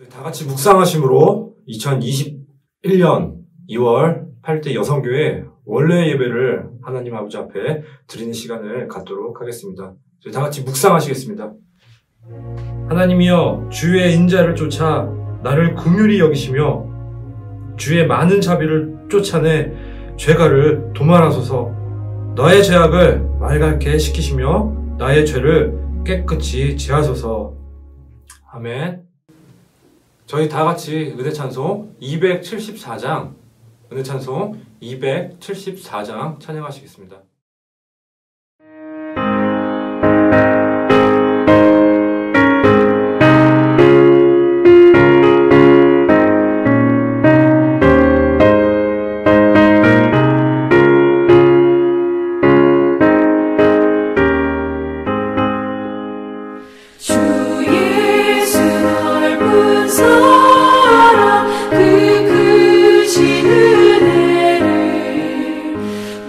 저희 다 같이 묵상하심으로 2021년 2월 8대 여성교회 원래 예배를 하나님 아버지 앞에 드리는 시간을 갖도록 하겠습니다. 저희 다 같이 묵상하시겠습니다. 하나님이여, 주의 인자를 쫓아 나를 긍휼히 여기시며 주의 많은 자비를 쫓아내 죄가를 도말하소서. 너의 죄악을 말갛게 시키시며 나의 죄를 깨끗이 제하소서. 아멘. 저희 다 같이 은혜 찬송 274장, 은혜 찬송 274장 찬양하시겠습니다.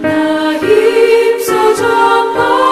나 힘써 전파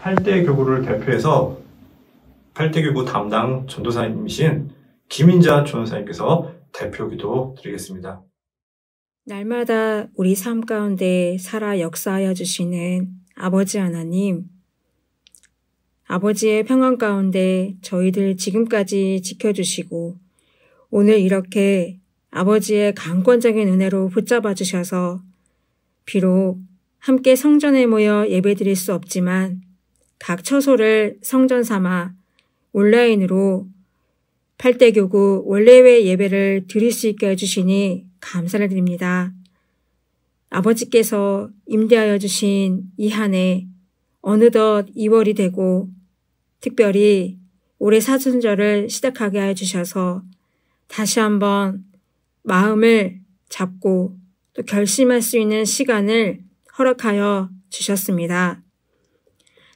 팔대교구를 대표해서 팔대교구 담당 전도사님이신 김인자 전도사님께서 대표기도 드리겠습니다. 날마다 우리 삶 가운데 살아 역사하여 주시는 아버지 하나님, 아버지의 평안 가운데 저희들 지금까지 지켜주시고 오늘 이렇게 아버지의 강권적인 은혜로 붙잡아 주셔서 비록 함께 성전에 모여 예배드릴 수 없지만 각 처소를 성전 삼아 온라인으로 팔대교구 원래회 예배를 드릴 수 있게 해주시니 감사를 드립니다. 아버지께서 임대하여 주신 이 한 해 어느덧 2월이 되고 특별히 올해 사순절을 시작하게 해주셔서 다시 한번 마음을 잡고 또 결심할 수 있는 시간을 허락하여 주셨습니다.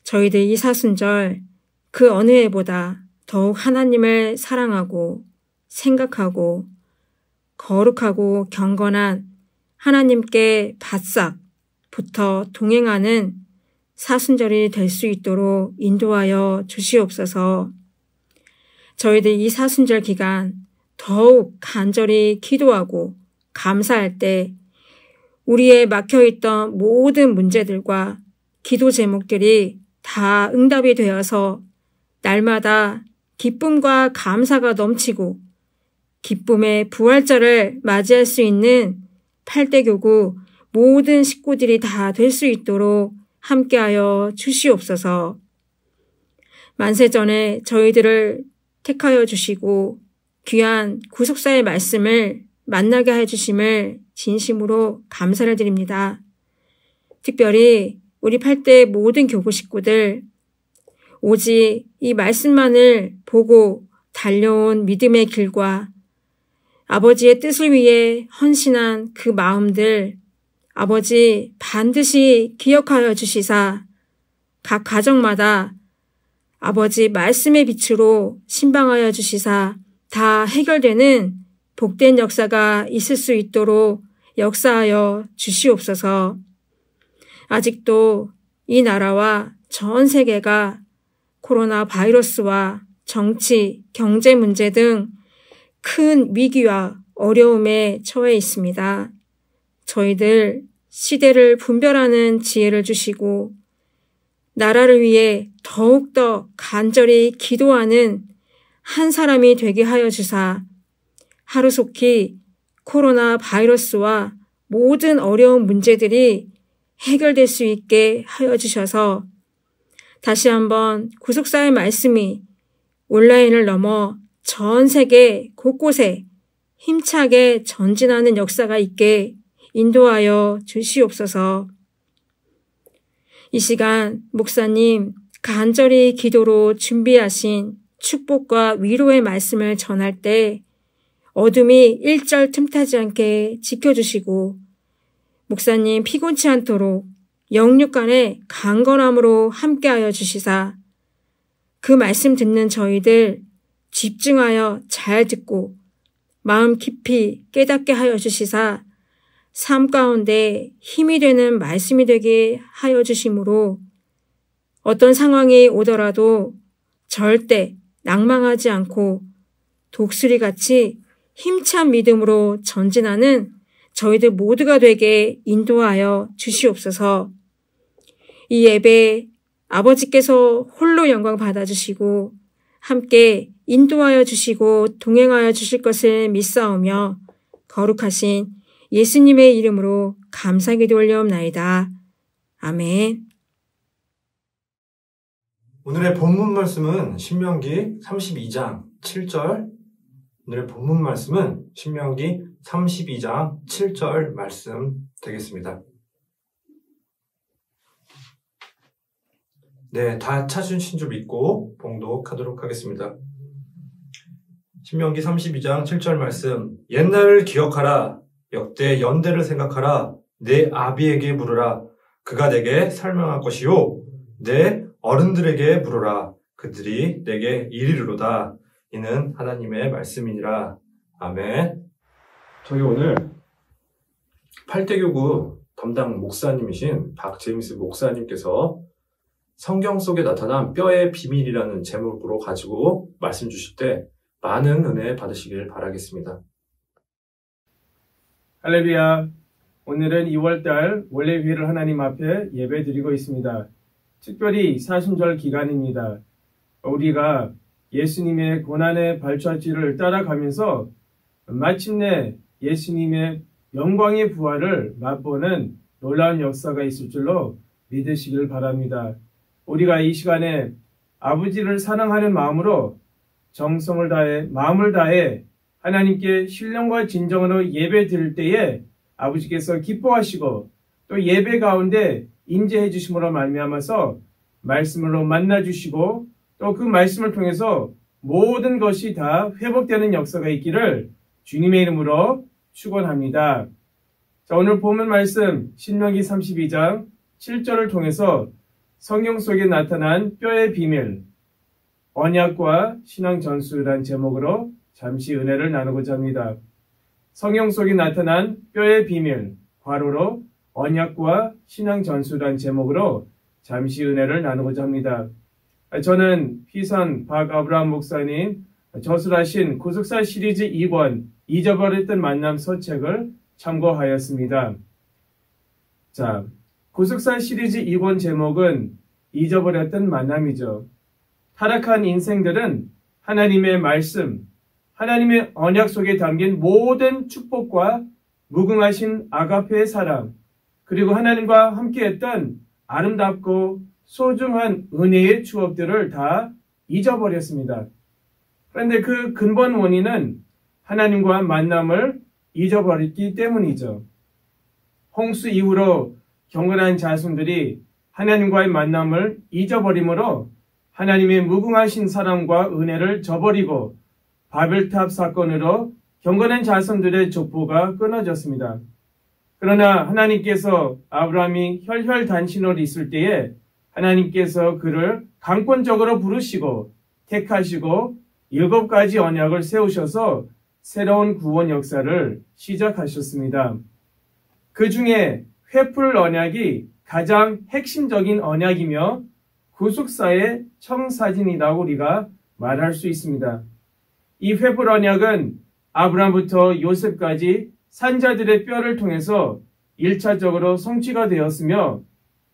저희들 이 사순절 그 어느 해보다 더욱 하나님을 사랑하고 생각하고 거룩하고 경건한 하나님께 바싹 붙어 동행하는 사순절이 될 수 있도록 인도하여 주시옵소서. 저희들 이 사순절 기간 더욱 간절히 기도하고 감사할 때 우리의 막혀있던 모든 문제들과 기도 제목들이 다 응답이 되어서 날마다 기쁨과 감사가 넘치고 기쁨의 부활절을 맞이할 수 있는 팔대교구 모든 식구들이 다 될 수 있도록 함께하여 주시옵소서. 만세 전에 저희들을 택하여 주시고 귀한 구속사의 말씀을 만나게 해주심을 진심으로 감사를 드립니다. 특별히 우리 팔대 모든 교구 식구들 오직 이 말씀만을 보고 달려온 믿음의 길과 아버지의 뜻을 위해 헌신한 그 마음들 아버지 반드시 기억하여 주시사 각 가정마다 아버지 말씀의 빛으로 신방하여 주시사 다 해결되는 복된 역사가 있을 수 있도록 역사하여 주시옵소서. 아직도 이 나라와 전 세계가 코로나 바이러스와 정치, 경제 문제 등 큰 위기와 어려움에 처해 있습니다. 저희들 시대를 분별하는 지혜를 주시고 나라를 위해 더욱더 간절히 기도하는 한 사람이 되게 하여 주사 하루속히 코로나 바이러스와 모든 어려운 문제들이 해결될 수 있게 하여 주셔서 다시 한번 구속사의 말씀이 온라인을 넘어 전 세계 곳곳에 힘차게 전진하는 역사가 있게 인도하여 주시옵소서. 이 시간 목사님 간절히 기도로 준비하신 축복과 위로의 말씀을 전할 때 어둠이 일절 틈타지 않게 지켜주시고 목사님 피곤치 않도록 영육간의 강건함으로 함께하여 주시사 그 말씀 듣는 저희들 집중하여 잘 듣고 마음 깊이 깨닫게 하여 주시사 삶 가운데 힘이 되는 말씀이 되게 하여 주심으로 어떤 상황이 오더라도 절대 낭망하지 않고 독수리같이 힘찬 믿음으로 전진하는 저희들 모두가 되게 인도하여 주시옵소서. 이 예배 아버지께서 홀로 영광 받아주시고 함께 인도하여 주시고 동행하여 주실 것을 믿사오며 거룩하신 예수님의 이름으로 감사기도 올려옵나이다. 아멘. 오늘의 본문 말씀은 신명기 32장 7절. 오늘의 본문 말씀은 신명기 32장 7절 말씀 되겠습니다. 네, 다 찾으신 줄 믿고 봉독하도록 하겠습니다. 신명기 32장 7절 말씀. 옛날을 기억하라. 역대 연대를 생각하라. 내 아비에게 물으라. 그가 내게 설명할 것이요. 내 어른들에게 물으라. 그들이 내게 이르리로다. 이는 하나님의 말씀이니라. 아멘. 저희 오늘 팔대교구 담당 목사님이신 박제임스 목사님께서 성경 속에 나타난 뼈의 비밀이라는 제목으로 가지고 말씀 주실 때 많은 은혜 받으시길 바라겠습니다. 할렐루야. 오늘은 2월달 원래회를 하나님 앞에 예배드리고 있습니다. 특별히 사순절 기간입니다. 우리가 예수님의 고난의 발자취를 따라가면서 마침내 예수님의 영광의 부활을 맛보는 놀라운 역사가 있을 줄로 믿으시길 바랍니다. 우리가 이 시간에 아버지를 사랑하는 마음으로 정성을 다해 마음을 다해 하나님께 신령과 진정으로 예배 드릴 때에 아버지께서 기뻐하시고 또 예배 가운데 임재해 주심으로 말미암아서 말씀으로 만나 주시고 또 그 말씀을 통해서 모든 것이 다 회복되는 역사가 있기를 주님의 이름으로 축원합니다. 자, 오늘 본문 말씀 신명기 32장 7절을 통해서 성경 속에 나타난 뼈의 비밀, 언약과 신앙 전수란 제목으로 잠시 은혜를 나누고자 합니다. 성경 속에 나타난 뼈의 비밀, 괄호로 언약과 신앙 전수란 제목으로 잠시 은혜를 나누고자 합니다. 저는 피선 박아브라함 목사님 저술하신 구속사 시리즈 2권 잊어버렸던 만남 서책을 참고하였습니다. 자, 구속사 시리즈 2권 제목은 잊어버렸던 만남이죠. 타락한 인생들은 하나님의 말씀, 하나님의 언약 속에 담긴 모든 축복과 무궁하신 아가페의 사랑, 그리고 하나님과 함께했던 아름답고 소중한 은혜의 추억들을 다 잊어버렸습니다. 그런데 그 근본 원인은 하나님과 만남을 잊어버렸기 때문이죠. 홍수 이후로 경건한 자손들이 하나님과의 만남을 잊어버림으로 하나님의 무궁하신 사랑과 은혜를 저버리고 바벨탑 사건으로 경건한 자손들의 족보가 끊어졌습니다. 그러나 하나님께서 아브라함이 혈혈단신으로 있을 때에 하나님께서 그를 강권적으로 부르시고 택하시고 7가지 언약을 세우셔서 새로운 구원 역사를 시작하셨습니다. 그 중에 회풀 언약이 가장 핵심적인 언약이며 구속사의 청사진이라고 우리가 말할 수 있습니다. 이 회풀 언약은 아브라함부터 요셉까지 산자들의 뼈를 통해서 1차적으로 성취가 되었으며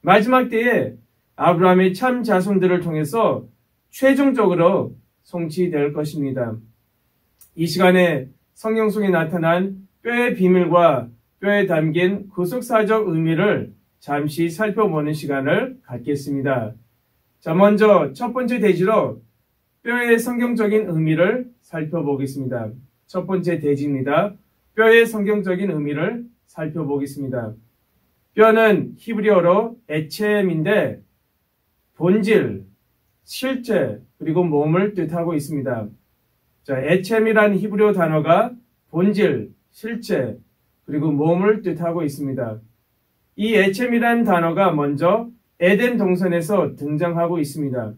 마지막 때에 아브라함의 참 자손들을 통해서 최종적으로 성취될 것입니다. 이 시간에 성경 속에 나타난 뼈의 비밀과 뼈에 담긴 구속사적 의미를 잠시 살펴보는 시간을 갖겠습니다. 자, 먼저 첫 번째 대지로 뼈의 성경적인 의미를 살펴보겠습니다. 첫 번째 대지입니다. 뼈의 성경적인 의미를 살펴보겠습니다. 뼈는 히브리어로 에쳔인데 본질, 실제, 그리고 몸을 뜻하고 있습니다. 자, 에쳔이라는 히브리어 단어가 본질, 실제, 그리고 몸을 뜻하고 있습니다. 이 에쳔이라는 단어가 먼저 에덴 동산에서 등장하고 있습니다.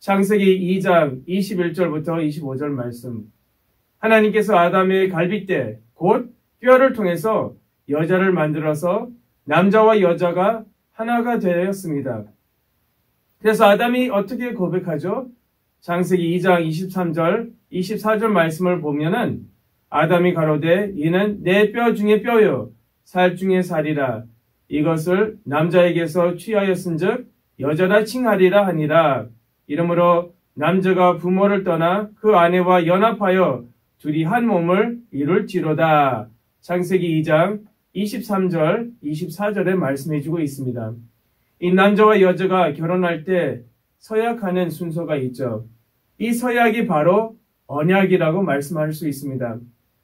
창세기 2장 21절부터 25절 말씀. 하나님께서 아담의 갈빗대, 곧 뼈를 통해서 여자를 만들어서 남자와 여자가 하나가 되었습니다. 그래서 아담이 어떻게 고백하죠? 창세기 2장 23절, 24절 말씀을 보면은 아담이 가로되 이는 내 뼈 중에 뼈요 살 중에 살이라 이것을 남자에게서 취하였은즉 여자라 칭하리라 하니라. 이러므로 남자가 부모를 떠나 그 아내와 연합하여 둘이 한 몸을 이룰지로다. 창세기 2장 23절, 24절에 말씀해주고 있습니다. 이 남자와 여자가 결혼할 때 서약하는 순서가 있죠. 이 서약이 바로 언약이라고 말씀할 수 있습니다.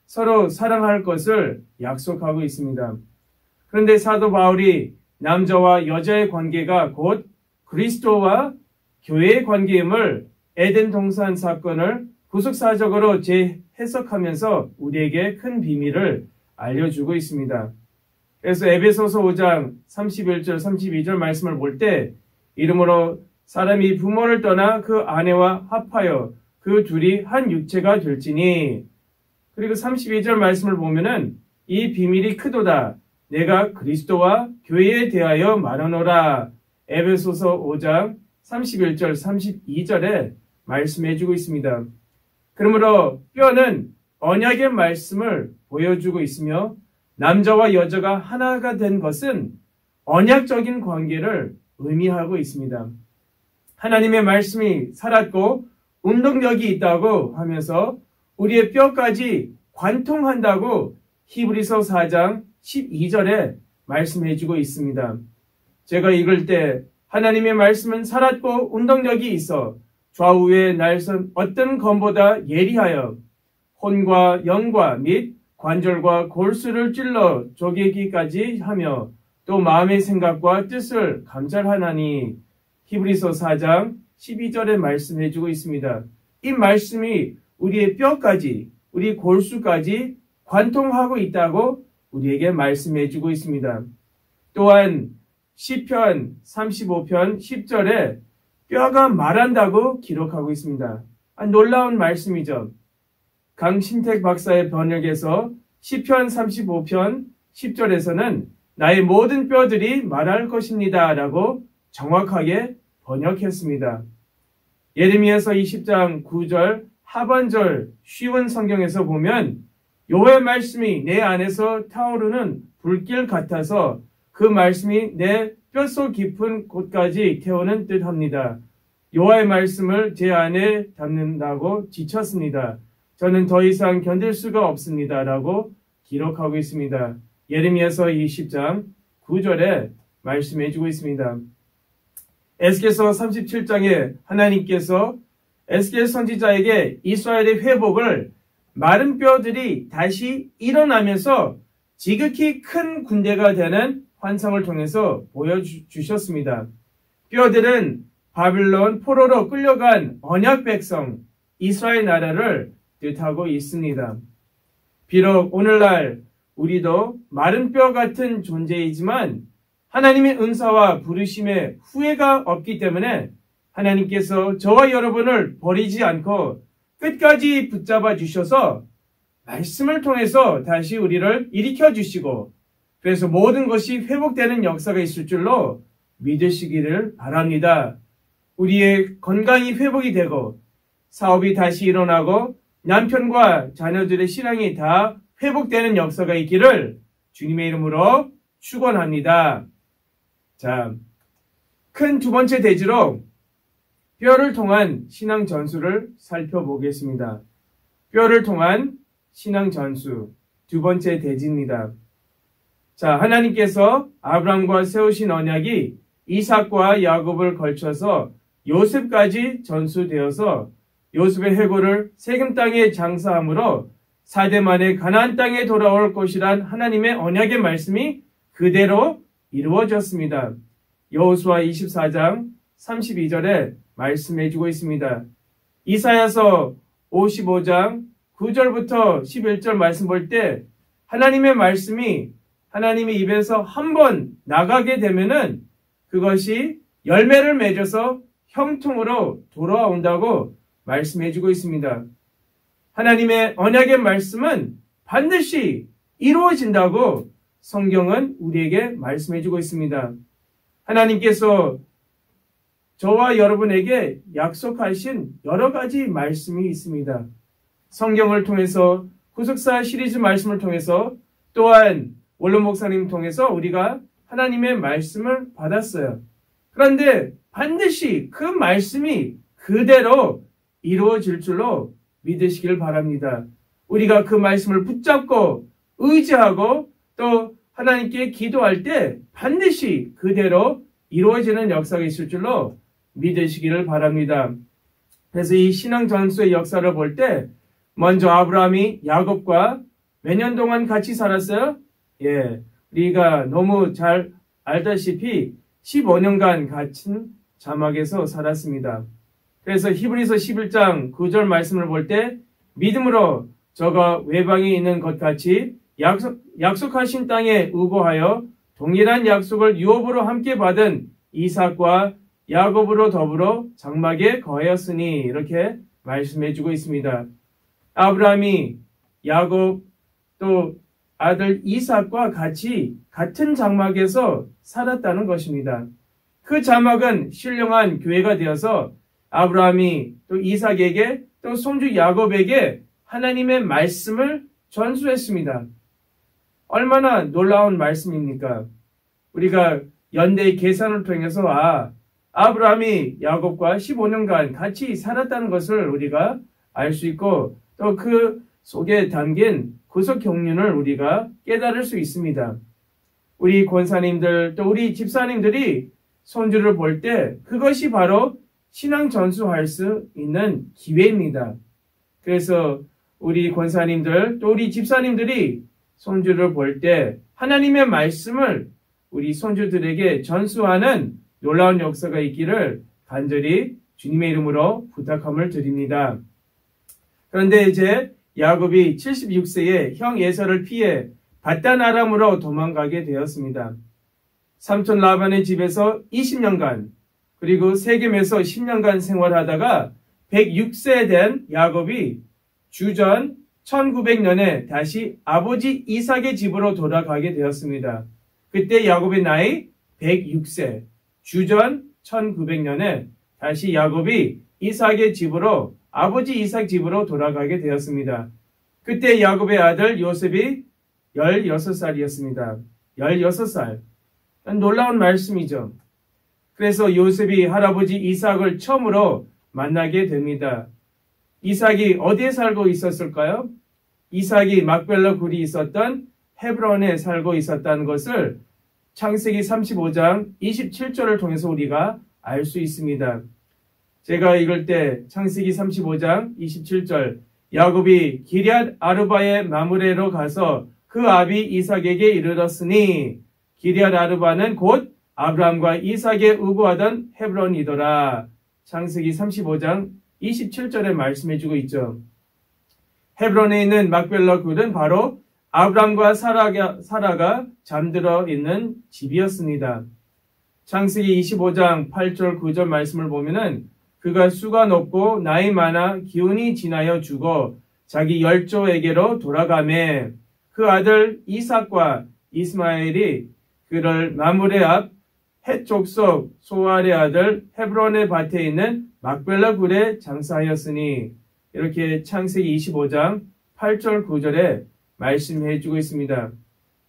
서로 사랑할 것을 약속하고 있습니다. 그런데 사도 바울이 남자와 여자의 관계가 곧 그리스도와 교회의 관계임을 에덴 동산 사건을 구속사적으로 재해석하면서 우리에게 큰 비밀을 알려주고 있습니다. 그래서 에베소서 5장 31절 32절 말씀을 볼 때 이러므로 사람이 부모를 떠나 그 아내와 합하여 그 둘이 한 육체가 될지니. 그리고 32절 말씀을 보면은 이 비밀이 크도다. 내가 그리스도와 교회에 대하여 말하노라. 에베소서 5장 31절 32절에 말씀해주고 있습니다. 그러므로 뼈는 언약의 말씀을 보여주고 있으며 남자와 여자가 하나가 된 것은 언약적인 관계를 의미하고 있습니다. 하나님의 말씀이 살았고 운동력이 있다고 하면서 우리의 뼈까지 관통한다고 히브리서 4장 12절에 말씀해주고 있습니다. 제가 읽을 때 하나님의 말씀은 살았고 운동력이 있어 좌우의 날선 어떤 검보다 예리하여 혼과 영과 및 관절과 골수를 찔러 쪼개기까지 하며 또 마음의 생각과 뜻을 감찰하나니 히브리서 4장 12절에 말씀해주고 있습니다. 이 말씀이 우리의 뼈까지 우리 골수까지 관통하고 있다고 우리에게 말씀해주고 있습니다. 또한 시편 35편 10절에 뼈가 말한다고 기록하고 있습니다. 놀라운 말씀이죠. 강신택 박사의 번역에서 시편 35편 10절에서는 나의 모든 뼈들이 말할 것입니다 라고 정확하게 번역했습니다. 예레미야서 20장 9절 하반절 쉬운 성경에서 보면 여호와의 말씀이 내 안에서 타오르는 불길 같아서 그 말씀이 내 뼛속 깊은 곳까지 태우는 듯합니다. 여호와의 말씀을 제 안에 담는다고 지쳤습니다. 저는 더 이상 견딜 수가 없습니다. 라고 기록하고 있습니다. 예레미야서 20장 9절에 말씀해주고 있습니다. 에스겔서 37장에 하나님께서 에스겔 선지자에게 이스라엘의 회복을 마른 뼈들이 다시 일어나면서 지극히 큰 군대가 되는 환상을 통해서 보여주셨습니다. 뼈들은 바빌론 포로로 끌려간 언약 백성 이스라엘 나라를 뜻하고 있습니다. 비록 오늘날 우리도 마른 뼈 같은 존재이지만 하나님의 은사와 부르심에 후회가 없기 때문에 하나님께서 저와 여러분을 버리지 않고 끝까지 붙잡아 주셔서 말씀을 통해서 다시 우리를 일으켜 주시고 그래서 모든 것이 회복되는 역사가 있을 줄로 믿으시기를 바랍니다. 우리의 건강이 회복이 되고 사업이 다시 일어나고 남편과 자녀들의 신앙이 다 회복되는 역사가 있기를 주님의 이름으로 축원합니다. 자, 큰 두 번째 대지로 뼈를 통한 신앙 전수를 살펴보겠습니다. 뼈를 통한 신앙 전수 두 번째 대지입니다. 자, 하나님께서 아브라함과 세우신 언약이 이삭과 야곱을 걸쳐서 요셉까지 전수되어서 요셉의 해골을 세겜 땅에 장사함으로 4대 만에 가나안 땅에 돌아올 것이란 하나님의 언약의 말씀이 그대로 이루어졌습니다. 여호수아 24장 32절에 말씀해주고 있습니다. 이사야서 55장 9절부터 11절 말씀 볼 때 하나님의 말씀이 하나님의 입에서 한번 나가게 되면은 그것이 열매를 맺어서 형통으로 돌아온다고 말씀해주고 있습니다. 하나님의 언약의 말씀은 반드시 이루어진다고 성경은 우리에게 말씀해주고 있습니다. 하나님께서 저와 여러분에게 약속하신 여러 가지 말씀이 있습니다. 성경을 통해서 구속사 시리즈 말씀을 통해서 또한 원로 목사님 통해서 우리가 하나님의 말씀을 받았어요. 그런데 반드시 그 말씀이 그대로 이루어질 줄로 믿으시길 바랍니다. 우리가 그 말씀을 붙잡고 의지하고 또 하나님께 기도할 때 반드시 그대로 이루어지는 역사가 있을 줄로 믿으시기를 바랍니다. 그래서 이 신앙 전수의 역사를 볼 때 먼저 아브라함이 야곱과 몇 년 동안 같이 살았어요? 우리가 너무 잘 알다시피 15년간 같은 자막에서 살았습니다. 그래서 히브리서 11장 9절 말씀을 볼 때 믿음으로 저가 외방에 있는 것 같이 약속하신 땅에 우거하여 동일한 약속을 유업으로 함께 받은 이삭과 야곱으로 더불어 장막에 거하였으니 이렇게 말씀해주고 있습니다. 아브라함이 야곱 또 아들 이삭과 같이 같은 장막에서 살았다는 것입니다. 그 자막은 신령한 교회가 되어서 아브라함이 또 이삭에게 또 손주 야곱에게 하나님의 말씀을 전수했습니다. 얼마나 놀라운 말씀입니까? 우리가 연대 계산을 통해서 아브라함이 야곱과 15년간 같이 살았다는 것을 우리가 알 수 있고 또 그 속에 담긴 구속 경륜을 우리가 깨달을 수 있습니다. 우리 권사님들 또 우리 집사님들이 손주를 볼 때 그것이 바로 신앙 전수할 수 있는 기회입니다. 그래서 우리 권사님들 또 우리 집사님들이 손주를 볼 때 하나님의 말씀을 우리 손주들에게 전수하는 놀라운 역사가 있기를 간절히 주님의 이름으로 부탁함을 드립니다. 그런데 이제 야곱이 76세에 형 에서를 피해 밧단 아람으로 도망가게 되었습니다. 삼촌 라반의 집에서 20년간 그리고 세겜에서 10년간 생활하다가 106세 된 야곱이 주전 1900년에 다시 아버지 이삭의 집으로 돌아가게 되었습니다. 그때 야곱의 나이 106세, 주전 1900년에 다시 야곱이 이삭의 집으로 아버지 이삭 집으로 돌아가게 되었습니다. 그때 야곱의 아들 요셉이 16살이었습니다. 16살. 놀라운 말씀이죠. 그래서 요셉이 할아버지 이삭을 처음으로 만나게 됩니다. 이삭이 어디에 살고 있었을까요? 이삭이 막벨라 굴이 있었던 헤브론에 살고 있었다는 것을 창세기 35장 27절을 통해서 우리가 알 수 있습니다. 제가 읽을 때 창세기 35장 27절 야곱이 기럇 아르바의 마므레로 가서 그 아비 이삭에게 이르렀으니 기럇 아르바는 곧 아브라함과 이삭에 우거하던 헤브론이더라. 창세기 35장 27절에 말씀해주고 있죠. 헤브론에 있는 막벨라 굴은 바로 아브라함과 사라가 잠들어 있는 집이었습니다. 창세기 25장 8절 9절 말씀을 보면은 그가 수가 높고 나이 많아 기운이 지나여 죽어 자기 열조에게로 돌아가매 그 아들 이삭과 이스마엘이 그를 마므레 앞 헷 족속 소알의 아들 헤브론의 밭에 있는 막벨라 굴에 장사하였으니 이렇게 창세기 25장 8절 9절에 말씀해 주고 있습니다.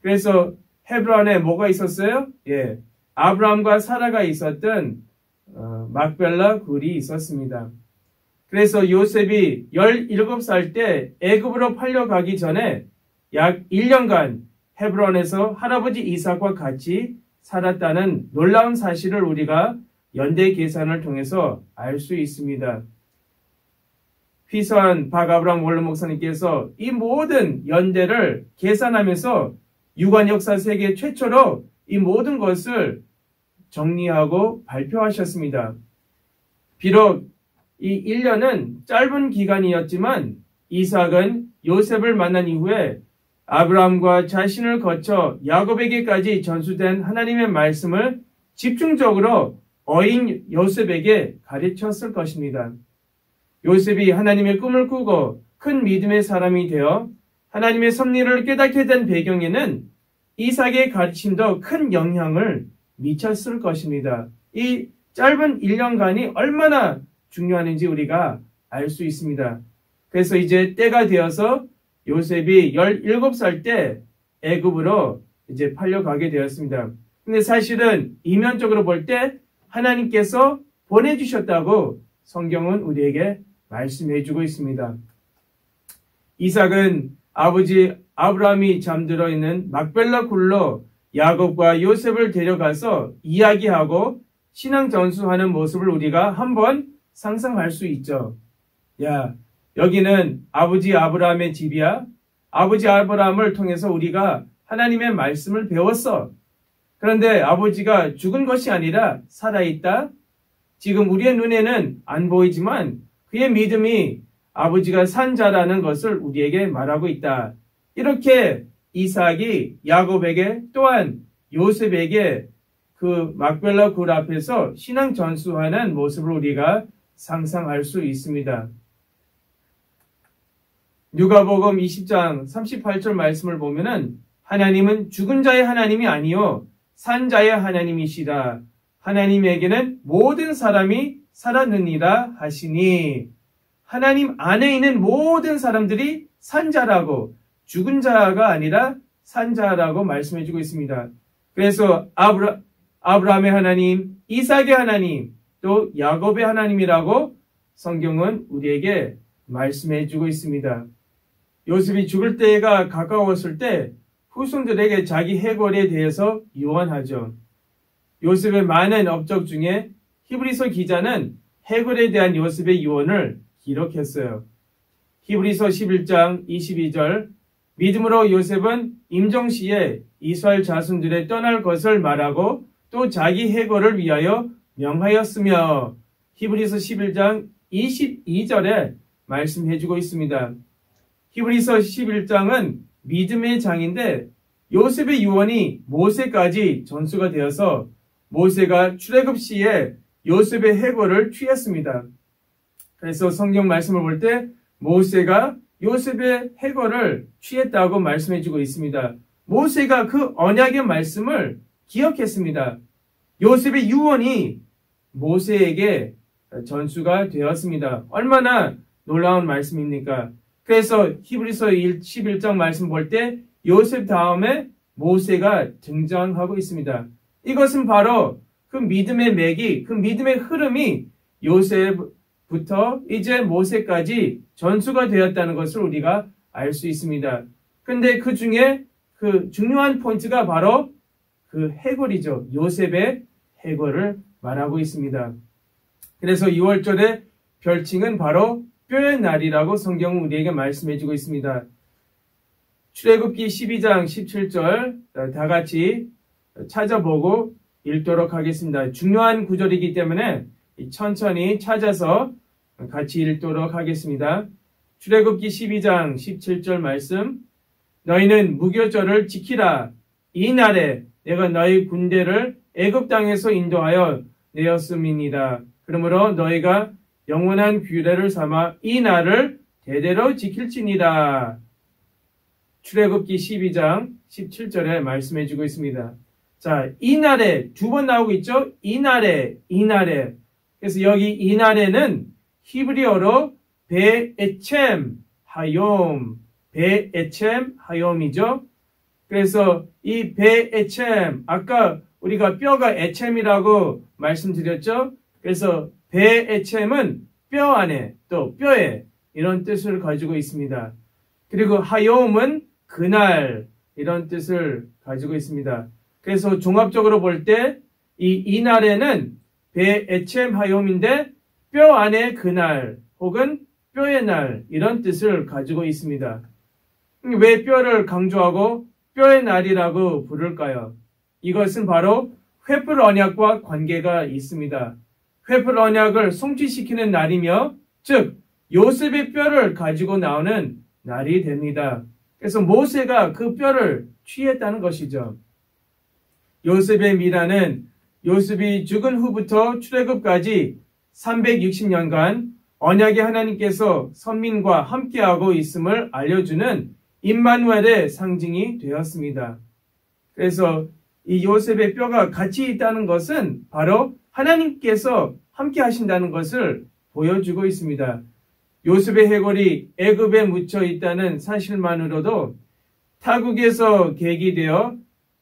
그래서 헤브론에 뭐가 있었어요? 아브라함과 사라가 있었던 막벨라 굴이 있었습니다. 그래서 요셉이 17살 때 애굽으로 팔려가기 전에 약 1년간 헤브론에서 할아버지 이삭과 같이 살았다는 놀라운 사실을 우리가 연대 계산을 통해서 알 수 있습니다. 휘선 박아브람 원로 목사님께서 이 모든 연대를 계산하면서 유관 역사 세계 최초로 이 모든 것을 정리하고 발표하셨습니다. 비록 이 1년은 짧은 기간이었지만 이삭은 요셉을 만난 이후에 아브라함과 자신을 거쳐 야곱에게까지 전수된 하나님의 말씀을 집중적으로 어인 요셉에게 가르쳤을 것입니다. 요셉이 하나님의 꿈을 꾸고 큰 믿음의 사람이 되어 하나님의 섭리를 깨닫게 된 배경에는 이삭의 가르침도 큰 영향을 미쳤을 것입니다. 이 짧은 1년간이 얼마나 중요한지 우리가 알 수 있습니다. 그래서 이제 때가 되어서 요셉이 17살 때 애굽으로 이제 팔려가게 되었습니다. 근데 사실은 이면적으로 볼 때 하나님께서 보내주셨다고 성경은 우리에게 말씀해주고 있습니다. 이삭은 아버지 아브라함이 잠들어 있는 막벨라 굴로 야곱과 요셉을 데려가서 이야기하고 신앙 전수하는 모습을 우리가 한번 상상할 수 있죠. 여기는 아버지 아브라함의 집이야. 아버지 아브라함을 통해서 우리가 하나님의 말씀을 배웠어. 그런데 아버지가 죽은 것이 아니라 살아있다. 지금 우리의 눈에는 안 보이지만 그의 믿음이 아버지가 산 자라는 것을 우리에게 말하고 있다. 이렇게 이삭이 야곱에게 또한 요셉에게 그 막벨라 굴 앞에서 신앙 전수하는 모습을 우리가 상상할 수 있습니다. 누가복음 20장 38절 말씀을 보면은 하나님은 죽은 자의 하나님이 아니요 산 자의 하나님이시다. 하나님에게는 모든 사람이 살았느니라 하시니, 하나님 안에 있는 모든 사람들이 산 자라고, 죽은 자가 아니라 산 자라고 말씀해 주고 있습니다. 그래서 아브라함의 하나님, 이삭의 하나님, 또 야곱의 하나님이라고 성경은 우리에게 말씀해 주고 있습니다. 요셉이 죽을 때가 가까웠을 때 후손들에게 자기 해골에 대해서 유언하죠. 요셉의 많은 업적 중에 히브리서 기자는 해골에 대한 요셉의 유언을 기록했어요. 히브리서 11장 22절, 믿음으로 요셉은 임종시에 이스라엘 자손들의 떠날 것을 말하고 또 자기 해골을 위하여 명하였으며, 히브리서 11장 22절에 말씀해주고 있습니다. 히브리서 11장은 믿음의 장인데 요셉의 유언이 모세까지 전수가 되어서 모세가 출애굽 시에 요셉의 해골을 취했습니다. 그래서 성경 말씀을 볼 때 모세가 요셉의 해골을 취했다고 말씀해주고 있습니다. 모세가 그 언약의 말씀을 기억했습니다. 요셉의 유언이 모세에게 전수가 되었습니다. 얼마나 놀라운 말씀입니까? 그래서 히브리서 11장 말씀 볼 때 요셉 다음에 모세가 등장하고 있습니다. 이것은 바로 그 믿음의 맥이, 그 믿음의 흐름이 요셉부터 이제 모세까지 전수가 되었다는 것을 우리가 알 수 있습니다. 근데 그 중에 그 중요한 포인트가 바로 그 해골이죠. 요셉의 해골을 말하고 있습니다. 그래서 2월절의 별칭은 바로 뼈의 날이라고 성경은 우리에게 말씀해주고 있습니다. 출애굽기 12장 17절 다 같이 찾아보고 읽도록 하겠습니다. 중요한 구절이기 때문에 천천히 찾아서 같이 읽도록 하겠습니다. 출애굽기 12장 17절 말씀, 너희는 무교절을 지키라. 이 날에 내가 너희 군대를 애굽 땅에서 인도하여 내었음이니라. 그러므로 너희가 영원한 규례를 삼아 이 날을 대대로 지킬지니라. 출애굽기 12장 17절에 말씀해주고 있습니다. 자, 이 날에 두 번 나오고 있죠? 이 날에. 그래서 여기 이 날에는 히브리어로 베에쳄 하욤, 베에쳄 하욤이죠. 그래서 이 베에쳄, 아까 우리가 뼈가 에쳄이라고 말씀드렸죠. 그래서 베에쳄은 뼈 안에, 또 뼈에 이런 뜻을 가지고 있습니다. 그리고 하욤은 그날 이런 뜻을 가지고 있습니다. 그래서 종합적으로 볼 때 이 날에는 베에쳄 하욤인데 뼈 안에 그날 혹은 뼈의 날 이런 뜻을 가지고 있습니다. 왜 뼈를 강조하고 뼈의 날이라고 부를까요? 이것은 바로 횃불 언약과 관계가 있습니다. 횃불 언약을 성취시키는 날이며, 즉 요셉의 뼈를 가지고 나오는 날이 됩니다. 그래서 모세가 그 뼈를 취했다는 것이죠. 요셉의 미라는 요셉이 죽은 후부터 출애굽까지 360년간 언약의 하나님께서 선민과 함께하고 있음을 알려주는 임마누엘의 상징이 되었습니다. 그래서 이 요셉의 뼈가 같이 있다는 것은 바로 하나님께서 함께 하신다는 것을 보여주고 있습니다. 요셉의 해골이 애굽에 묻혀 있다는 사실만으로도 타국에서 계기되어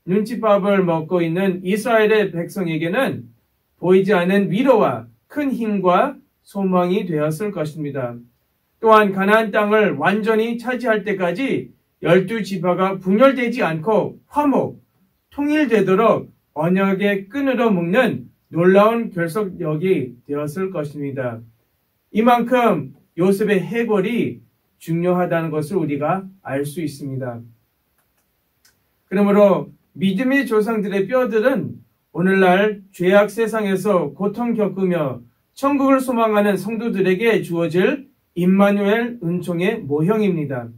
눈칫밥을 먹고 있는 이스라엘의 백성에게는 보이지 않는 위로와 큰 힘과 소망이 되었을 것입니다. 또한 가나안 땅을 완전히 차지할 때까지 12지파가 분열되지 않고 화목, 통일되도록 언약의 끈으로 묶는 놀라운 결속력이 되었을 것입니다. 이만큼 요셉의 해골이 중요하다는 것을 우리가 알 수 있습니다. 그러므로 믿음의 조상들의 뼈들은 오늘날 죄악 세상에서 고통 겪으며 천국을 소망하는 성도들에게 주어질 임마누엘 은총의 모형입니다.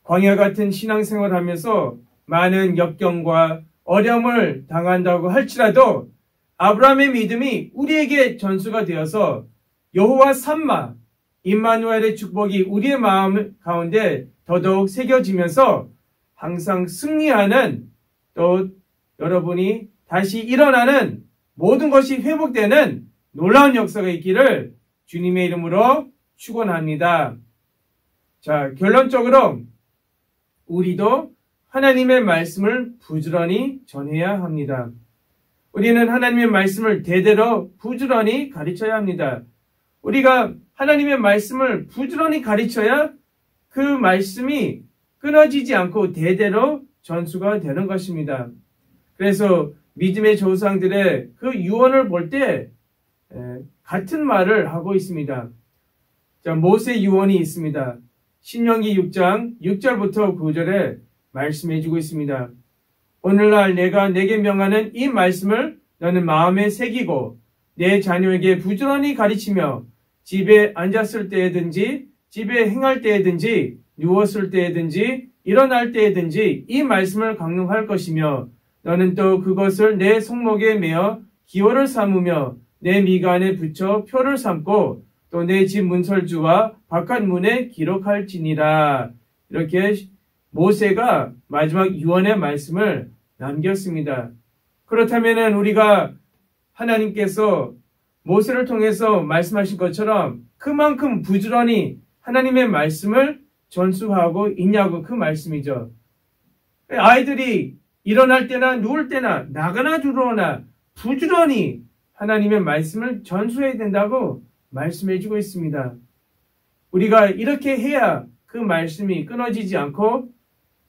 광야 같은 신앙생활을 하면서 많은 역경과 어려움을 당한다고 할지라도 아브라함의 믿음이 우리에게 전수가 되어서 여호와 삼마, 임마누엘의 축복이 우리의 마음 가운데 더더욱 새겨지면서 항상 승리하는, 또 여러분이 다시 일어나는 모든 것이 회복되는 놀라운 역사가 있기를 주님의 이름으로 축원합니다. 자, 결론적으로 우리도 하나님의 말씀을 부지런히 전해야 합니다. 우리는 하나님의 말씀을 대대로 부지런히 가르쳐야 합니다. 우리가 하나님의 말씀을 부지런히 가르쳐야 그 말씀이 끊어지지 않고 대대로 전수가 되는 것입니다. 그래서 믿음의 조상들의 그 유언을 볼 때 같은 말을 하고 있습니다. 자, 모세 유언이 있습니다. 신명기 6장 6절부터 9절에 말씀해주고 있습니다. 오늘날 내가 내게 명하는 이 말씀을 너는 마음에 새기고 내 자녀에게 부지런히 가르치며 집에 앉았을 때에든지 집에 행할 때에든지 누웠을 때에든지 일어날 때에든지 이 말씀을 강론할 것이며 너는 또 그것을 내 손목에 매어 기호를 삼으며 내 미간에 붙여 표를 삼고 또 내 집 문설주와 바깥 문에 기록할지니라. 이렇게 모세가 마지막 유언의 말씀을 남겼습니다. 그렇다면 우리가 하나님께서 모세를 통해서 말씀하신 것처럼 그만큼 부지런히 하나님의 말씀을 전수하고 있냐고 그 말씀이죠. 아이들이 일어날 때나 누울 때나 나가나 들어오나 부지런히 하나님의 말씀을 전수해야 된다고 말씀해주고 있습니다. 우리가 이렇게 해야 그 말씀이 끊어지지 않고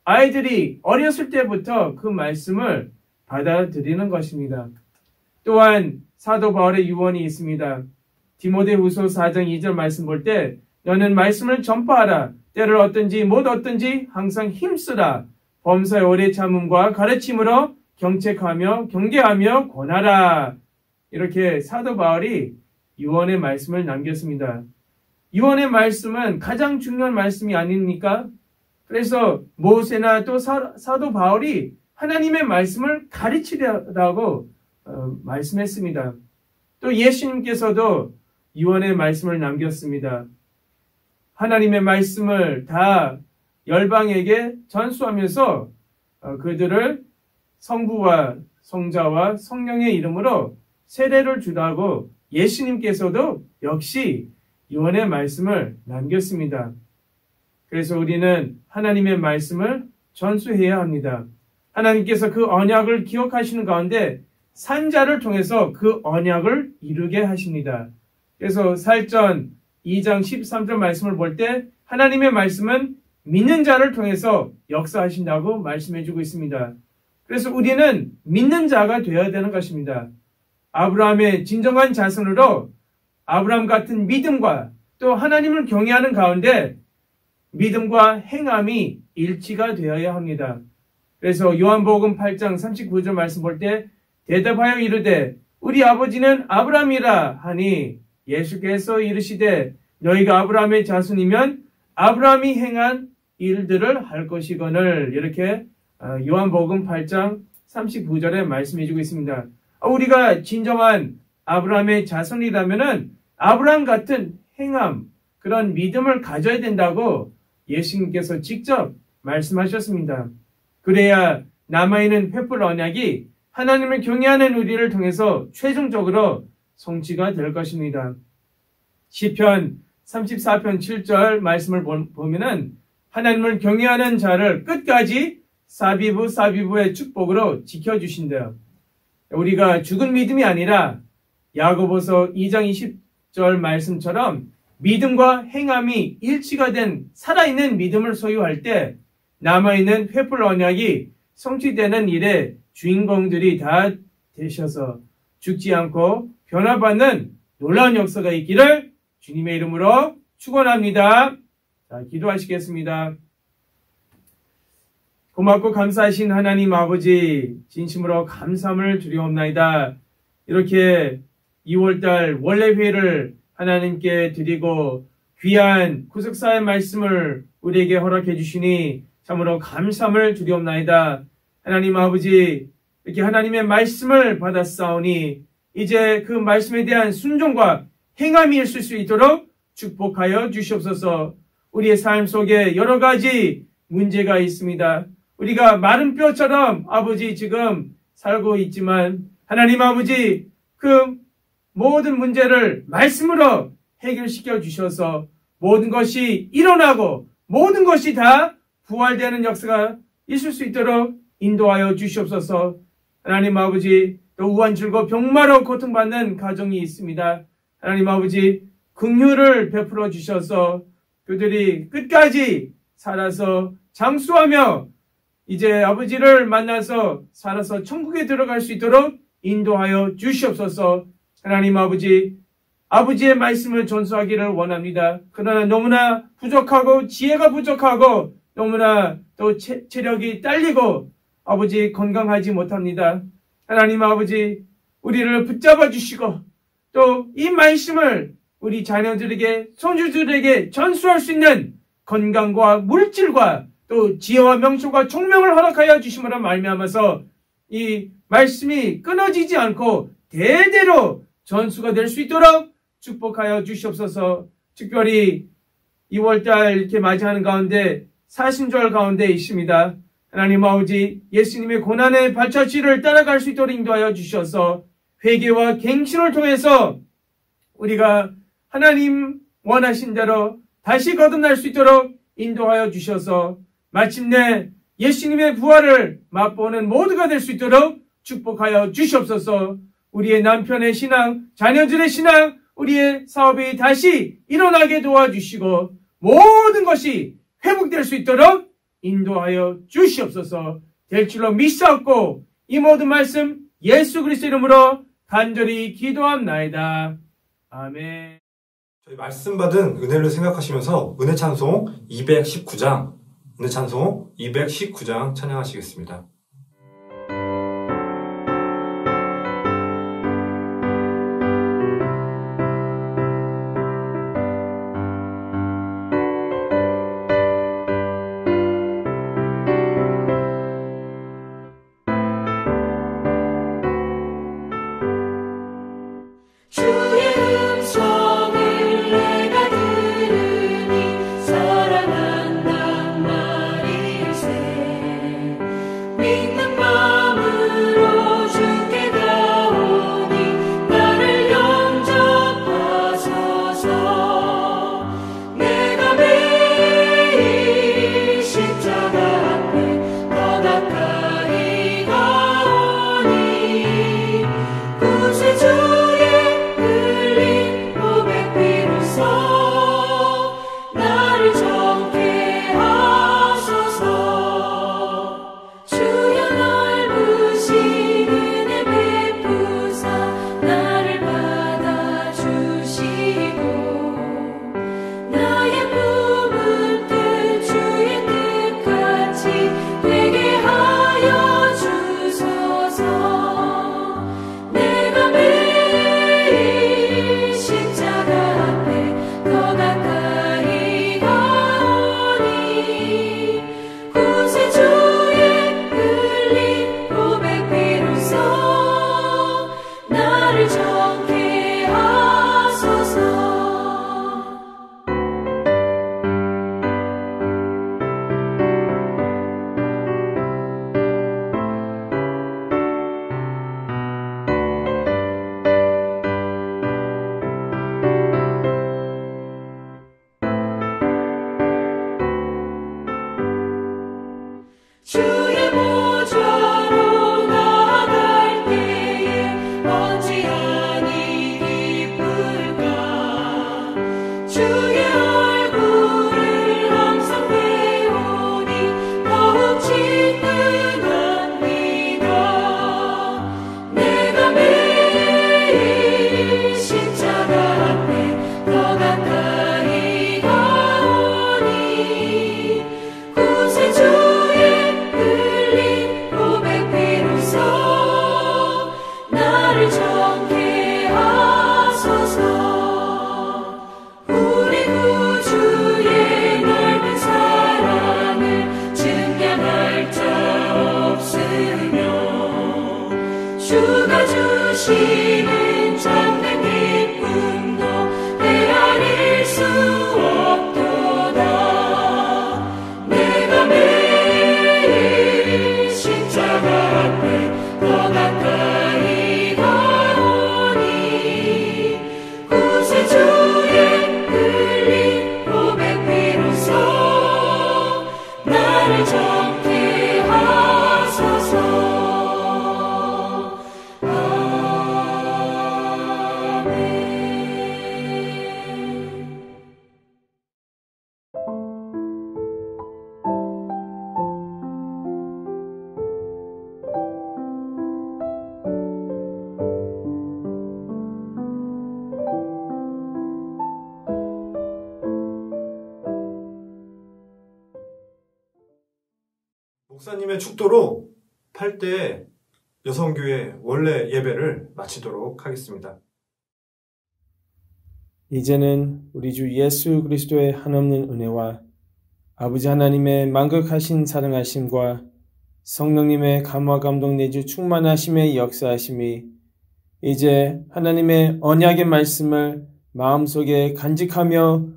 아이들이 어렸을 때부터 그 말씀을 받아들이는 것입니다. 또한 사도 바울의 유언이 있습니다. 디모데후서 4장 2절 말씀 볼 때 너는 말씀을 전파하라. 때를 얻든지 못 얻든지 항상 힘쓰라. 범사의 오래 참음과 가르침으로 경책하며 경계하며 권하라. 이렇게 사도 바울이 유언의 말씀을 남겼습니다. 유언의 말씀은 가장 중요한 말씀이 아닙니까? 그래서 모세나 또 사도 바울이 하나님의 말씀을 가르치라고 말씀했습니다. 또 예수님께서도 유언의 말씀을 남겼습니다. 하나님의 말씀을 다 열방에게 전수하면서 그들을 성부와 성자와 성령의 이름으로 세례를 주라고 예수님께서도 역시 유언의 말씀을 남겼습니다. 그래서 우리는 하나님의 말씀을 전수해야 합니다. 하나님께서 그 언약을 기억하시는 가운데 산자를 통해서 그 언약을 이루게 하십니다. 그래서 살전 2장 13절 말씀을 볼 때 하나님의 말씀은 믿는 자를 통해서 역사하신다고 말씀해주고 있습니다. 그래서 우리는 믿는 자가 되어야 되는 것입니다. 아브라함의 진정한 자손으로 아브라함 같은 믿음과 또 하나님을 경외하는 가운데 믿음과 행함이 일치가 되어야 합니다. 그래서 요한복음 8장 39절 말씀 볼 때 대답하여 이르되 우리 아버지는 아브라함이라 하니 예수께서 이르시되 너희가 아브라함의 자손이면 아브라함이 행한 일들을 할 것이거늘. 이렇게 요한복음 8장 39절에 말씀해 주고 있습니다. 우리가 진정한 아브라함의 자손이라면은 아브라함 같은 행함, 그런 믿음을 가져야 된다고 예수님께서 직접 말씀하셨습니다. 그래야 남아있는 횃불 언약이 하나님을 경외하는 우리를 통해서 최종적으로 성취가 될 것입니다. 시편 34편 7절 말씀을 보면은 하나님을 경외하는 자를 끝까지 사비부의 축복으로 지켜주신대요. 우리가 죽은 믿음이 아니라 야고보서 2장 20절 말씀처럼 믿음과 행함이 일치가 된 살아있는 믿음을 소유할 때 남아있는 횃불 언약이 성취되는 일에 주인공들이 다 되셔서 죽지 않고 변화받는 놀라운 역사가 있기를 주님의 이름으로 축원합니다. 자, 기도하시겠습니다. 고맙고 감사하신 하나님 아버지, 진심으로 감사함을 드리옵나이다. 이렇게 2월달 원래회를 하나님께 드리고 귀한 구속사의 말씀을 우리에게 허락해 주시니 참으로 감사함을 드리옵나이다. 하나님 아버지, 이렇게 하나님의 말씀을 받았사오니 이제 그 말씀에 대한 순종과 행함이 있을 수 있도록 축복하여 주시옵소서. 우리의 삶 속에 여러 가지 문제가 있습니다. 우리가 마른 뼈처럼 아버지 지금 살고 있지만 하나님 아버지, 그 모든 문제를 말씀으로 해결시켜 주셔서 모든 것이 일어나고 모든 것이 다 부활되는 역사가 있을 수 있도록 인도하여 주시옵소서. 하나님 아버지, 또 우환질고 병마로 고통받는 가정이 있습니다. 하나님 아버지, 긍휼을 베풀어 주셔서 그들이 끝까지 살아서 장수하며 이제 아버지를 만나서 살아서 천국에 들어갈 수 있도록 인도하여 주시옵소서. 하나님 아버지, 아버지의 말씀을 전수하기를 원합니다. 그러나 너무나 부족하고 지혜가 부족하고 너무나 또 체력이 딸리고 아버지 건강하지 못합니다. 하나님 아버지, 우리를 붙잡아 주시고 또 이 말씀을 우리 자녀들에게 손주들에게 전수할 수 있는 건강과 물질과 또 지혜와 명철과 총명을 허락하여 주심으로 말미암아서 이 말씀이 끊어지지 않고 대대로 전수가 될 수 있도록 축복하여 주시옵소서. 특별히 2월달 이렇게 맞이하는 가운데 사신절 가운데 있습니다. 하나님 아버지, 예수님의 고난의 발자취를 따라갈 수 있도록 인도하여 주셔서 회개와 갱신을 통해서 우리가 하나님 원하신 대로 다시 거듭날 수 있도록 인도하여 주셔서 마침내 예수님의 부활을 맛보는 모두가 될 수 있도록 축복하여 주시옵소서. 우리의 남편의 신앙, 자녀들의 신앙, 우리의 사업이 다시 일어나게 도와주시고 모든 것이 회복될 수 있도록 인도하여 주시옵소서. 될 줄로 믿사옵고 이 모든 말씀 예수 그리스도 이름으로 간절히 기도합나이다. 아멘. 저희 말씀 받은 은혜를 생각하시면서 은혜 찬송 219장, 은혜 찬송 219장 찬양하시겠습니다. 위 목사님의 축도로 8대 여성교회 원래 예배를 마치도록 하겠습니다. 이제는 우리 주 예수 그리스도의 한없는 은혜와 아버지 하나님의 만극하신 사랑하심과 성령님의 감화 감동 내주 충만하심의 역사하심이 이제 하나님의 언약의 말씀을 마음속에 간직하며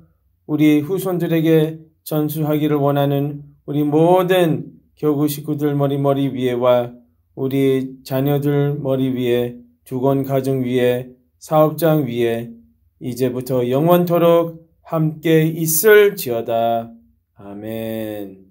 우리 후손들에게 전수하기를 원하는 우리 모든 교구 식구들 머리 위에와 우리 자녀들 머리 위에, 주건 가정 위에, 사업장 위에 이제부터 영원토록 함께 있을지어다. 아멘.